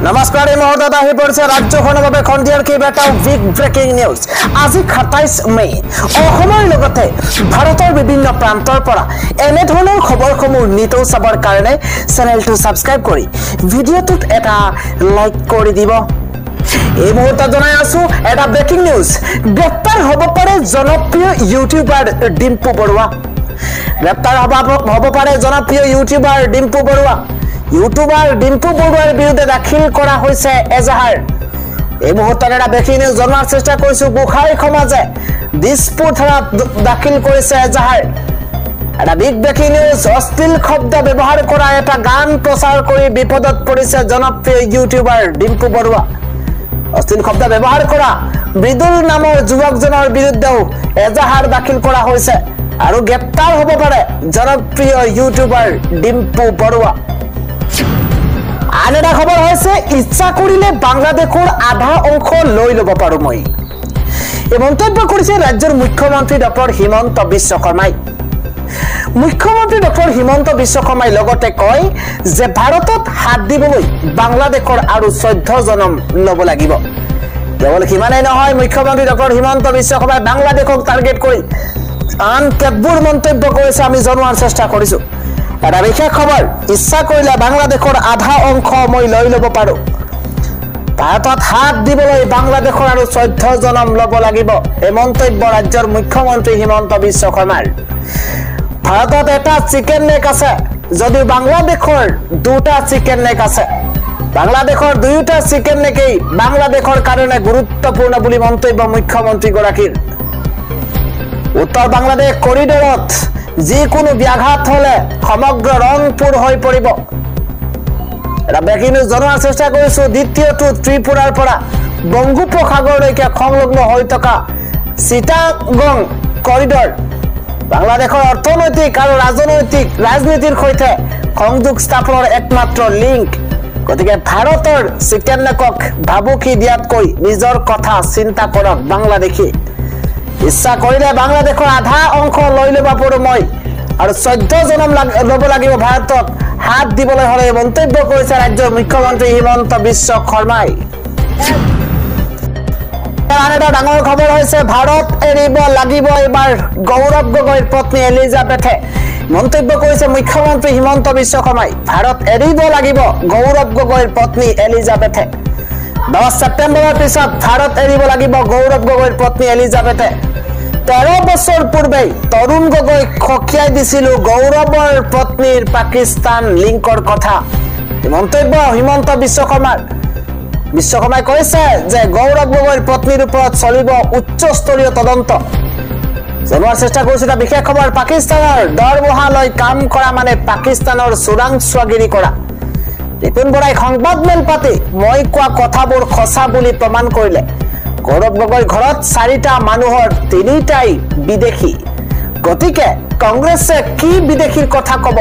নমস্কাৰ এই মুহূৰ্তত আহি পৰিছে ৰাজ্যখনৰ বাবে খন্দিয়াৰ কেইবাটাও বিগ ব্ৰেকিং নিউজ। আজি ২৭ মে অসমৰ লগতে ভাৰতৰ বিভিন্ন প্ৰান্তৰ পৰা এনে ধৰণৰ খবৰসমূহ নিতৌ চাবৰ কাৰণে চেনেলটো ছাবস্ক্ৰাইব কৰি ভিডিঅ'টোত এটা লাইক কৰি দিব। এই মুহূৰ্তত জনাই আছো এটা ব্ৰেকিং নিউজ। গ্ৰেপ্তাৰ হ'ব পাৰে জনপ্ৰিয় ইউটিউবাৰ ডিম্পু বৰুৱা। গ্ৰেপ্তাৰ হ'ব পাৰে জনপ্ৰিয় ইউটিউবাৰ ডিম্পু বৰুৱা। ইউটিউবাৰ ডিম্পু বৰুৱাৰ বিৰুদ্ধে দাখিল কৰা হৈছে এজাহাৰ। এই মুহূৰ্তত এটা ব্ৰেকিং নিউজ জনাৰ চেষ্টা কৰিছো। গোসাঁই সমাজে দিছপুৰ থানাত দাখিল কৰিছে এজাহাৰ। এটা বিগ ব্ৰেকিং নিউজ। অশ্লীল শব্দ ব্যৱহাৰ কৰা এটা গান প্ৰচাৰ কৰি বিপদত পৰিছে জনপ্ৰিয় ইউটিউবাৰ ডিম্পু বৰুৱা। অশ্লীল শব্দ ব্যৱহাৰ কৰা মৃদুল নামৰ যুৱকজনৰ বিৰুদ্ধেও এজাহাৰ দাখিল কৰা হৈছে আৰু গ্ৰেপ্তাৰ হ'ব পাৰে জনপ্ৰিয় ইউটিউবাৰ ডিম্পু বৰুৱা। আন এটা খবৰ হৈছে ইচ্ছা কৰিলে বাংলাদেশৰ আধা অংশ লৈ ল'ব পাৰো মই। এই মন্তব্য কৰিছে ৰাজ্যৰ মুখ্যমন্ত্ৰী ডক্টৰ হিমন্ত বিশ্ব শৰ্মাই। মুখ্যমন্ত্ৰী ডক্টৰ হিমন্ত বিশ্ব শৰ্মাই লগতে কয় যে ভাৰতত হাত দিবলৈ বাংলাদেশৰ আৰু 14 জনম ল'ব লাগিব। কেৱল সিমানেই নহয়, মুখ্যমন্ত্ৰী ডক্টৰ হিমন্ত বিশ্ব শৰ্মাই বাংলাদেশক টাৰ্গেট কৰি আন কেতবোৰ মন্তব্য কৰিছে, আমি জনোৱাৰ চেষ্টা কৰিছো। এটা বিশেষ খবৰ, ইচ্ছা কৰিলে বাংলাদেশৰ আধা অংশ মই লৈ ল'ব পাৰো। ভাৰতত হাত দিবলৈ বাংলাদেশৰ আৰু 14 জনম ল'ব লাগিব। এই মন্তব্য ৰাজ্যৰ মুখ্যমন্ত্ৰী হিমন্ত বিশ্ব শৰ্মাৰ। ভাৰতত এটা চিকেন নেক আছে যদিও বাংলাদেশৰ 2টা চিকেন নেক আছে। বাংলাদেশৰ 2টা চিকেন নেকেই বাংলাদেশৰ কাৰণে গুৰুত্বপূৰ্ণ বুলি মন্তব্য মুখ্যমন্ত্ৰীগৰাকীৰ। উত্তৰ বাংলাদেশ কৰিডৰত যিকোনো ব্যাঘাত হলে সমগ্ৰ ৰংপুৰ হৈ পৰিব। এটা ব্ৰেকিং নিউজ জনোৱাৰ চেষ্টা কৰিছো। দ্বিতীয়টো ত্ৰিপুৰাৰ পৰা বংগোপসাগৰলৈকে সংলগ্ন হৈ থকা চিটাগং কৰিডৰ বাংলাদেশৰ অৰ্থনৈতিক আৰু ৰাজনীতিৰ সৈতে সংযোগ স্থাপনৰ একমাত্ৰ লিংক। গতিকে ভাৰতৰ চিকেন নেকক ভাবুকি দিয়াতকৈ নিজৰ কথা চিন্তা কৰক বাংলাদেশী। ইচ্ছা কৰিলে বাংলাদেশৰ আধা অংশ লৈ ল'ব পাৰো মই আৰু 14 জনম ল'ব লাগিব ভাৰতত হাত দিবলৈ হলে মন্তব্য কৰিছে ৰাজ্যৰ মুখ্যমন্ত্ৰী হিমন্ত বিশ্ব শৰ্মাই। আন এটা ডাঙৰ খবৰ হৈছে ভাৰত এৰিব লাগিব এইবাৰ গৌৰৱ গগৈৰ পত্নী এলিজাবেথে। মন্তব্য কৰিছে মুখ্যমন্ত্ৰী হিমন্ত বিশ্ব শৰ্মাই। ভাৰত এৰিব লাগিব গৌৰৱ গগৈৰ পত্নী এলিজাবেথে। 10 ছেপ্টেম্বৰৰ পিছত ভাৰত এৰিব লাগিব গৌৰৱ গগৈৰ পত্নী এলিজাবেথে। 13 বছৰ পূৰ্বে তৰুণ গগৈক সকীয়াই দিছিলো গৌৰৱৰ পত্নীৰ পাকিস্তান লিংকৰ কথা। মন্তব্য হিমন্ত বিশ্ব শৰ্মাৰ। বিশ্ব শৰ্মাই কৈছে যে গৌৰৱ গগৈৰ পত্নীৰ ওপৰত চলিব উচ্চস্তৰীয় তদন্ত। জনোৱাৰ চেষ্টা কৰিছো এটা বিশেষ খবৰ। পাকিস্তানৰ দৰমহা লৈ কাম কৰা মানে পাকিস্তানৰ চোৰাংচোৱাগিৰি কৰা। ৰিপুণ বৰাই সংবাদমেল পাতি মই কোৱা কথাবোৰ সঁচা বুলি প্ৰমাণ কৰিলে। গৌৰৱ গগৈৰ ঘৰত 4টা মানুহৰ 3টাই বিদেশী। গতিকে কংগ্ৰেছে কি বিদেশীৰ কথা কব?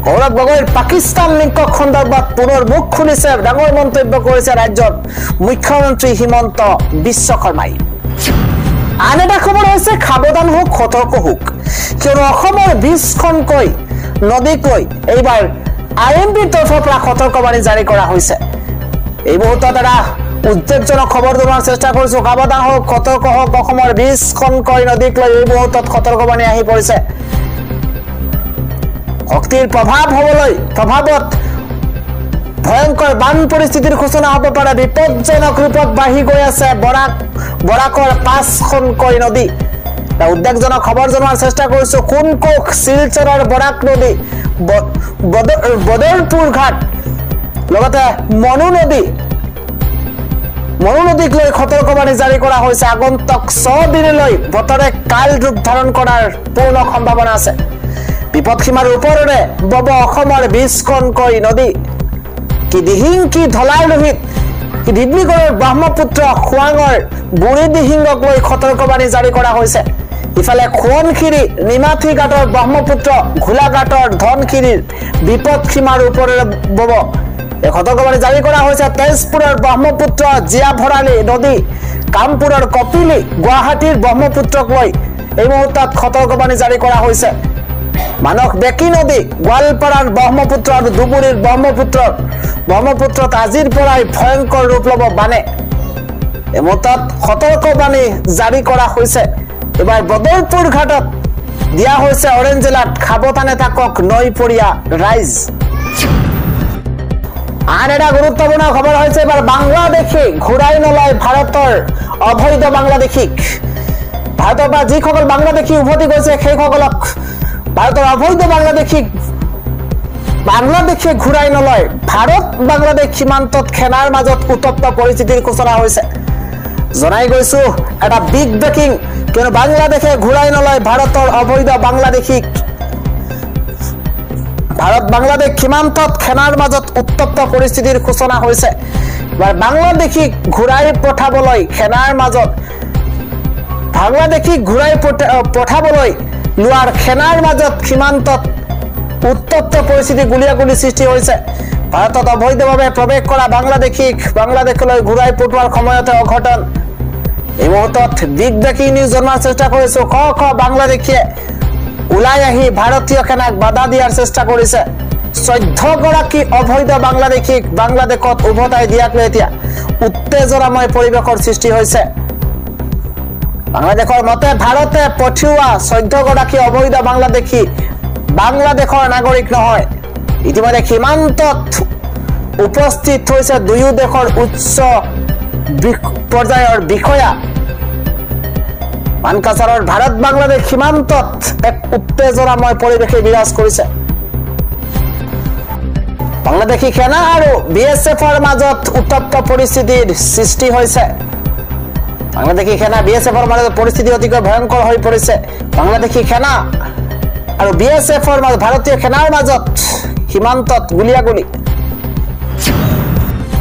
গৌৰৱ গগৈৰ পাকিস্তান লিংকক সন্দৰ্ভত পুনৰ মুখ খুলিছে, ডাঙৰ মন্তব্য কৰিছে ৰাজ্যৰ মুখ্যমন্ত্ৰী হিমন্ত বিশ্ব শৰ্মাই। আন এটা খবৰ হৈছে সাৱধান হওক, সতৰ্ক হওক, কিয়নো অসমৰ 20খনকৈ নদীক লৈ এইবাৰ IMBৰ তৰফৰ পৰা সতৰ্কবাণী জাৰি কৰা হৈছে। এই মুহূৰ্তত এটা উদ্বেগজনক খবৰ জনোৱাৰ চেষ্টা কৰিছো। সাৱধান হওক, সতৰ্ক হওক, অসমৰ 20খনকৈ নদীক লৈ এই মুহূৰ্তত সতৰ্কবাণী আহি পৰিছে। শক্তিৰ প্ৰভাৱত ভয়ংকৰ বান পৰিস্থিতিৰ সূচনা হ'ব পাৰে। বিপদজনক ৰূপত বাঢ়ি গৈ আছে বৰাকৰ 5খনকৈ নদী। উদ্বেগজনক খবৰ জনোৱাৰ চেষ্টা কৰিছো। কোনকোখ, শিলচৰৰ বৰাক নদী, বদৰপুৰ ঘাট, লগতে মনু নদীক লৈ সতৰ্কবাণী জাৰি কৰা হৈছে। আগন্তুক 6 দিনলৈ বতৰে কাল ৰূপ ধাৰণ কৰাৰ পূৰ্ণ সম্ভাৱনা আছে। বিপদসীমাৰ ওপৰেৰে বব অসমৰ 20খনকৈ নদী। কি দিহিং, কি ধলাই লোহিত, কি ডিব্ৰুগড়ৰ ব্ৰহ্মপুত্ৰ, খোৱাঙৰ বুঢ়ী দিহিঙক লৈ সতৰ্কবাণী জাৰি কৰা হৈছে। ইফালে সোৱণশিৰি, নিমাতী ঘাটৰ ব্ৰহ্মপুত্ৰ, ঘোলাঘাটৰ ধনশিৰিৰ বিপদসীমাৰ ওপৰেৰে বব এই সতৰ্কবাণী জাৰি কৰা হৈছে। তেজপুৰৰ ব্ৰহ্মপুত্ৰ, জীয়া ভৰালী নদী, কামপুৰৰ কপিলী, গুৱাহাটীৰ ব্ৰহ্মপুত্ৰক লৈ এই মুহূৰ্তত সতৰ্কবাণী জাৰি কৰা হৈছে। মানস বেকী নদী গোৱালপাৰাৰ ব্ৰহ্মপুত্ৰ আৰু ধুবুৰীৰ ব্ৰহ্মপুত্ৰত আজিৰ পৰাই ভয়ংকৰ ৰূপ ল'ব বানে এই মুহূৰ্তত সতৰ্কবাণী জাৰি কৰা হৈছে এবাৰ বদলপুৰ ঘাটত দিয়া হৈছে অৰেঞ্জ এলাৰ্ট সাৱধানে থাকক নৈপৰীয়া ৰাইজ আন এটা গুৰুত্বপূৰ্ণ খবৰ হৈছে এবাৰ বাংলাদেশী ঘূৰাই নলয় ভাৰতৰ অবৈধ বাংলাদেশীক ভাৰতৰ পৰা যিসকল বাংলাদেশী উভতি গৈছে সেইসকলক ভাৰতৰ অবৈধ বাংলাদেশী ঘূৰাই নলয় ভাৰত বাংলাদেশ সীমান্তত সেনাৰ মাজত উত্তপ্ত পৰিস্থিতিৰ সূচনা হৈছে জনাই গৈছো এটা বিগ ব্ৰেকিং কিয়নো বাংলাদেশে ঘূৰাই নলয় ভাৰতৰ অবৈধ বাংলাদেশীক ভাৰত বাংলাদেশ সীমান্তত সেনাৰ মাজত উত্তপ্ত পৰিস্থিতিৰ সূচনা হৈছে বাংলাদেশীক ঘূৰাই পঠাবলৈ সেনাৰ মাজত বাংলাদেশীক ঘূৰাই পঠাবলৈ লোৱাৰ সেনাৰ মাজত সীমান্তত উত্তপ্ত পৰিস্থিতি গুলিয়াগুলি সৃষ্টি হৈছে ভাৰতত অবৈধভাৱে প্ৰৱেশ কৰা বাংলাদেশীক বাংলাদেশলৈ ঘূৰাই পঠোৱাৰ সময়তে অঘটন এই মুহূৰ্তত বিগ ব্ৰেকিং নিউজ জনাৰ চেষ্টা কৰিছো ক বাংলাদেশীয়ে ওলাই আহি ভাৰতীয় সেনাক বাধা দিয়াৰ চেষ্টা কৰিছে 14 গৰাকী অবৈধ বাংলাদেশীক বাংলাদেশত উভতাই দিয়াক লৈ এতিয়া উত্তেজনাময় পৰিৱেশৰ সৃষ্টি হৈছে বাংলাদেশৰ মতে ভাৰতে পঠিওৱা 14 গৰাকী অবৈধ বাংলাদেশী বাংলাদেশৰ নাগৰিক নহয় ইতিমধ্যে সীমান্তত উপস্থিত হৈছে দুয়ো দেশৰ উচ্চ পৰ্যায়ৰ বিষয়া মানকাছাৰৰ ভাৰত বাংলাদেশ সীমান্তত এক উত্তেজনাময় পৰিৱেশে বিৰাজ কৰিছে বাংলাদেশী সেনা আৰু বিএছএফৰ মাজত উত্তপ্ত পৰিস্থিতিৰ সৃষ্টি হৈছে বাংলাদেশী সেনা বিএছএফৰ মাজত পৰিস্থিতি অতিকৈ ভয়ংকৰ হৈ পৰিছে বাংলাদেশী সেনা আৰু বিএছএফৰ মাজত ভাৰতীয় সেনাৰ মাজত সীমান্তত গুলিয়াগুলি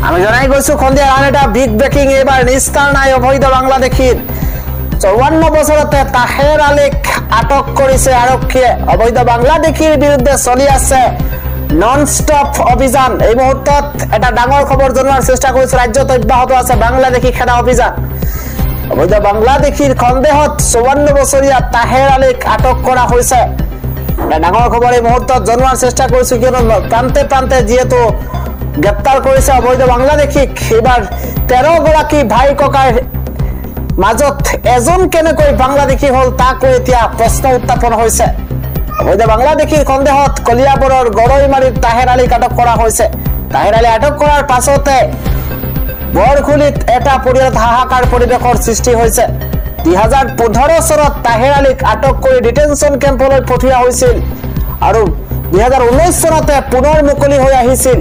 আমি জনাই গৈছো সন্ধিয়া আন এটা বিগ ব্ৰেকিং এবাৰ নিস্তাৰ নাই অবৈধ বাংলাদেশীৰ 54 বছৰতে তাহেৰ আলীক আটক কৰিছে আৰক্ষীয়ে অবৈধ বাংলাদেশীৰ বিৰুদ্ধে চলি আছে নন ষ্টপ অভিযান এই মুহূৰ্তত এটা ডাঙৰ খবৰ জনোৱাৰ চেষ্টা কৰিছে ৰাজ্যত অব্যাহত আছে বাংলাদেশী সেনা অভিযান অবৈধ বাংলাদেশীৰ সন্দেহত 54 বছৰীয়া তাহেৰ আলীক আটক কৰা হৈছে ডাঙৰ খবৰ এই মুহূৰ্তত জনোৱাৰ চেষ্টা কৰিছো কিয়নো প্ৰান্তে যিহেতু গ্ৰেপ্তাৰ কৰিছে অবৈধ বাংলাদেশীক এবাৰ 13 গৰাকী ভাই ককাই মাজত এজন কেনেকৈ বাংলাদেশী হল তাক এতিয়া প্ৰশ্ন উত্থাপন হৈছে অবৈধ বাংলাদেশীৰ সন্দেহত কলিয়াবৰৰ গৰৈমাৰীত তাহেৰ আলীক আটক কৰা হৈছে তাহেৰ আলী আটক কৰাৰ পাছতে বৰখুলিত এটা পৰিয়ালত হাহাকাৰ পৰিৱেশৰ সৃষ্টি হৈছে 2015 চনত তাহেৰ আলীক আটক কৰি ডিটেনশন কেম্পলৈ পঠিওৱা হৈছিল আৰু 2019 চনতে পুনৰ মুকলি হৈ আহিছিল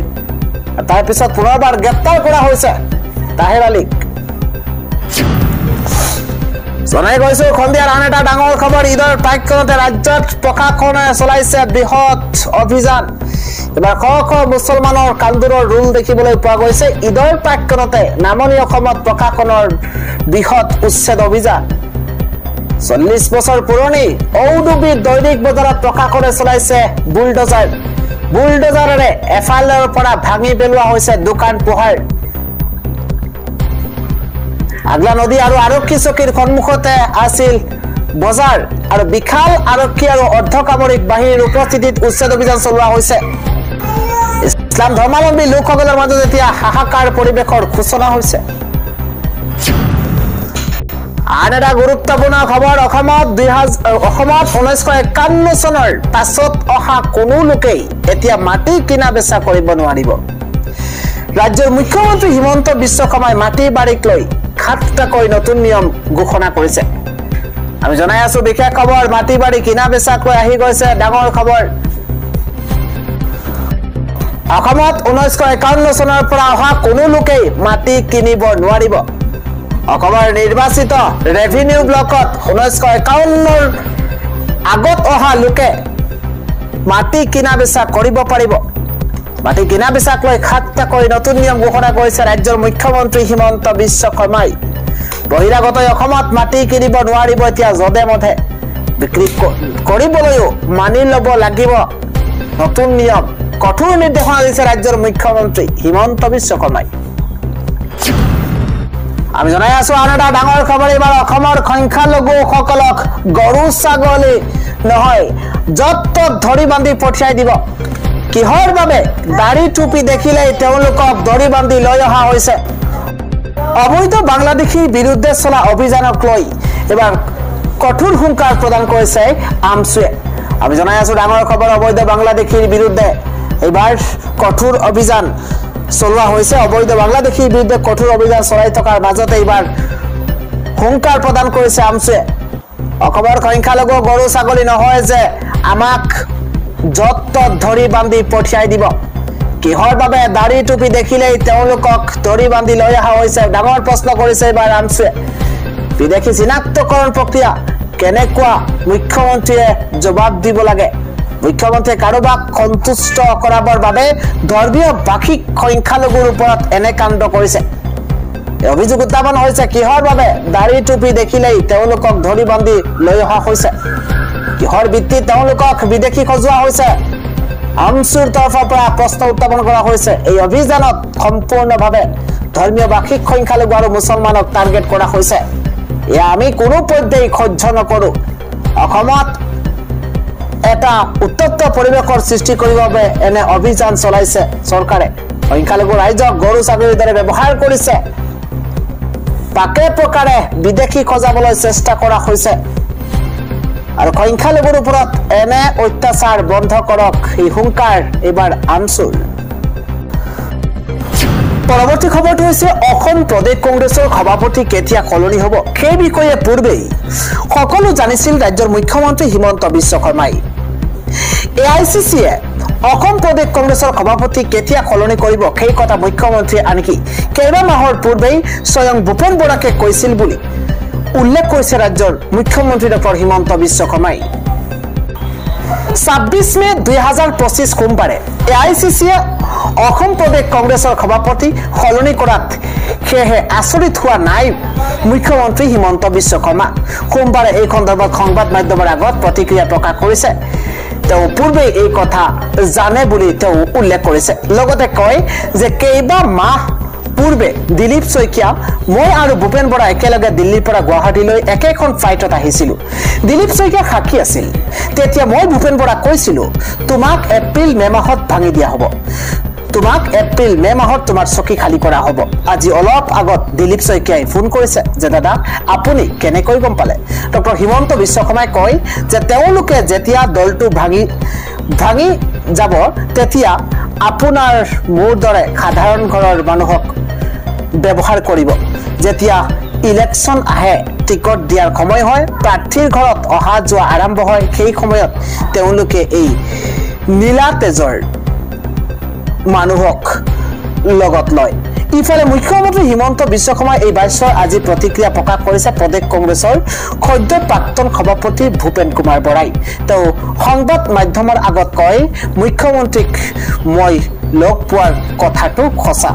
তাৰ পিছত পুনৰবাৰ গ্ৰেপ্তাৰ কৰা হৈছে তাহেৰ আলীক জনাই গৈছো সন্ধিয়াৰ আন এটা ডাঙৰ খবৰ ঈদৰ প্ৰাক্ক্ষণতে ৰাজ্যত প্ৰশাসনে চলাইছে বৃহৎ অভিযান এবাৰ শ মুছলমানৰ কান্দোৰৰ ৰোল দেখিবলৈ পোৱা গৈছে ঈদৰ প্ৰাক্ক্ষণতে নামনি অসমত প্ৰশাসনৰ বৃহৎ উচ্ছেদ অভিযান 40 বছৰ পুৰণি ঔডুবি দৈনিক বজাৰত প্ৰশাসনে চলাইছে বুলডোজাৰেৰে এফালৰ পৰা ভাঙি পেলোৱা হৈছে দোকান পোহাৰ আগলা নদী আৰু আৰক্ষী চকীৰ সন্মুখতে আছিল বজাৰ আৰু বিশাল আৰক্ষী আৰু অৰ্ধসামৰিক বাহিনীৰ উপস্থিতিত উচ্ছেদ অভিযান চলোৱা হৈছে ইছলাম ধৰ্মাৱলম্বী লোকসকলৰ মাজত এতিয়া হাহাকাৰ পৰিৱেশৰ সূচনা হৈছে আন এটা গুৰুত্বপূৰ্ণ খবৰ অসমত 1951 চনৰ পাছত অহা কোনো লোকেই এতিয়া মাটি কিনা বেচা কৰিব নোৱাৰিব ৰাজ্যৰ মুখ্যমন্ত্ৰী হিমন্ত বিশ্ব শৰ্মাই মাটি বাৰীক লৈ 7টাকৈ নতুন নিয়ম ঘোষণা কৰিছে আমি জনাই আছো বিশেষ খবৰ মাটি বাৰী কিনা বেচাকৈ আহি গৈছে ডাঙৰ খবৰ অসমত 1951 চনৰ পৰা অহা কোনো লোকেই মাটি কিনিব নোৱাৰিব অসমৰ নিৰ্বাচিত ৰেভিনিউ ব্লকত 1951 আগত অহা লোকে মাটি কিনা বেচা কৰিব পাৰিব মাটি কিনা বেচাক লৈ 7টাকৈ নতুন নিয়ম ঘোষণা কৰিছে ৰাজ্যৰ মুখ্যমন্ত্ৰী হিমন্ত বিশ্ব শৰ্মাই বহিৰাগত অসমত মাটি কিনিব নোৱাৰিব এতিয়া জদে মধে বিক্ৰী কৰিবলৈও মানি ল'ব লাগিব নতুন নিয়ম কঠোৰ নিৰ্দেশনা দিছে ৰাজ্যৰ মুখ্যমন্ত্ৰী হিমন্ত বিশ্ব শৰ্মাই আমি জনাই আছো আন এটা ডাঙৰ খবৰ এবাৰ অসমৰ সংখ্যালঘুসকলক গৰু ছাগলী নহয় য'ত ত'ত ধৰি বান্ধি পঠিয়াই দিব কিহৰ বাবে দাড়ি টুপি দেখিলে তেওঁলোকক ধৰি বান্ধি লৈ অহা হৈছে অবৈধ বাংলাদেশীৰ বিৰুদ্ধে চলা অভিযানক লৈ এবাৰ কঠোৰ হুংকাৰ প্ৰদান কৰিছে আমছুৱে আমি জনাই আছো ডাঙৰ খবৰ অবৈধ বাংলাদেশীৰ বিৰুদ্ধে এবাৰ কঠোৰ অভিযান চলোৱা হৈছে অবৈধ বাংলাদেশীৰ বিৰুদ্ধে কঠোৰ অভিযান চলাই থকাৰ মাজতে এবাৰ হুংকাৰ প্ৰদান কৰিছে আমছুৱে অসমৰ সংখ্যালঘু গৰু ছাগলী নহয় যে আমাক য'ত ত'ত ধৰি বান্ধি পঠিয়াই দিব কিহৰ বাবে দাড়ি টুপি দেখিলেই তেওঁলোকক ধৰি বান্ধি লৈ অহা হৈছে ডাঙৰ প্ৰশ্ন কৰিছে এবাৰ আমছুৱে বিদেশী চিনাক্তকৰণ প্ৰক্ৰিয়া কেনেকুৱা মুখ্যমন্ত্ৰীয়ে জবাব দিব লাগে মুখ্যমন্ত্ৰীয়ে কাৰোবাক সন্তুষ্ট কৰাবৰ বাবে ধৰ্মীয় ভাষিক সংখ্যালঘুৰ ওপৰত এনে কাণ্ড কৰিছে অভিযোগ উত্থাপন হৈছে কিহৰ বাবে দাড়ি টুপি দেখিলেই তেওঁলোকক ধৰি বান্ধি লৈ অহা হৈছে কিহৰ ভিত্তিত তেওঁলোকক বিদেশী সজোৱা হৈছে আমছুৰ তৰফৰ পৰা প্ৰশ্ন উত্থাপন কৰা হৈছে এই অভিযানত সম্পূৰ্ণভাৱে ধৰ্মীয় ভাষিক সংখ্যালঘু আৰু মুছলমানক টাৰ্গেট কৰা হৈছে এয়া আমি কোনো পৰ্যায়ে সহ্য নকৰোঁ অসমত এটা উত্তপ্ত পৰিৱেশৰ সৃষ্টি কৰিবৰ বাবে এনে অভিযান চলাইছে চৰকাৰে সংখ্যালঘু ৰাইজক গৰু ছাগলীৰ দৰে ব্যৱহাৰ কৰিছে পাকে প্ৰকাৰে বিদেশী সজাবলৈ চেষ্টা কৰা হৈছে আৰু সংখ্যালঘুৰ ওপৰত এনে অত্যাচাৰ বন্ধ কৰক এই হুংকাৰ এবাৰ আমছুৰ পৰৱৰ্তী খবৰটো হৈছে অসম প্ৰদেশ কংগ্ৰেছৰ সভাপতি কেতিয়া সলনি হ'ব সেই বিষয়ে পূৰ্বেই সকলো জানিছিল ৰাজ্যৰ মুখ্যমন্ত্ৰী হিমন্ত বিশ্ব শৰ্মাই এআইচিচিয়ে অসম প্ৰদেশ কংগ্ৰেছৰ সভাপতি কেতিয়া সলনি কৰিব সেই কথা মুখ্যমন্ত্ৰীয়ে আনকি কেইবা মাহৰ পূৰ্বেই স্বয়ং ভূপেন বৰাকে কৈছিল বুলি উল্লেখ কৰিছে ৰাজ্যৰ মুখ্যমন্ত্ৰী ডক্টৰ হিমন্ত বিশ্ব শৰ্মাই 26 মে 2025 সোমবাৰে এআইচিচিয়ে অসম প্ৰদেশ কংগ্ৰেছৰ সভাপতি সলনি কৰাত সেয়েহে আচৰিত হোৱা নাই মুখ্যমন্ত্ৰী হিমন্ত বিশ্ব শৰ্মা সোমবাৰে এই সন্দৰ্ভত সংবাদ মাধ্যমৰ আগত প্ৰতিক্ৰিয়া প্ৰকাশ কৰিছে তেওঁ পূৰ্বে এই কথা জানে বুলি তেওঁ উল্লেখ কৰিছে লগতে কয় যে কেইবা মাহ পূৰ্বে দিলীপ শইকীয়া মই আৰু ভূপেন বৰা একেলগে দিল্লীৰ পৰা গুৱাহাটীলৈ একেখন ফ্লাইটত আহিছিলো দিলীপ শইকীয়া সাক্ষী আছিল তেতিয়া মই ভূপেন বৰা কৈছিলো তোমাক এপ্ৰিল মে মাহত ভাঙি দিয়া হ'ব তোমাক এপ্ৰিল মে মাহত তোমাৰ চকী খালি কৰা হ'ব আজি অলপ আগত দিলীপ শইকীয়াই ফোন কৰিছে যে দাদা আপুনি কেনেকৈ গম পালে ডক্টৰ হিমন্ত বিশ্ব শৰ্মাই কয় যে তেওঁলোকে যেতিয়া দলটো ভাঙি যাব তেতিয়া আপোনাৰ মোৰ দৰে সাধাৰণ ঘৰৰ মানুহক ব্যৱহাৰ কৰিব যেতিয়া ইলেকশ্যন আহে টিকট দিয়াৰ সময় হয় প্ৰাৰ্থীৰ ঘৰত অহা যোৱা আৰম্ভ হয় সেই সময়ত তেওঁলোকে এই নীলা তেজৰ মানুহক লগত লয় ইফালে মুখ্যমন্ত্ৰী হিমন্ত বিশ্ব শৰ্মাই এই বাস্যৰ আজি প্ৰতিক্ৰিয়া প্ৰকাশ কৰিছে প্ৰদেশ কংগ্ৰেছৰ সদ্য প্ৰাক্তন সভাপতি ভূপেন কুমাৰ বৰাই তেওঁ সংবাদ মাধ্যমৰ আগত কয় মুখ্যমন্ত্ৰীক মই লগ পোৱাৰ কথাটো সঁচা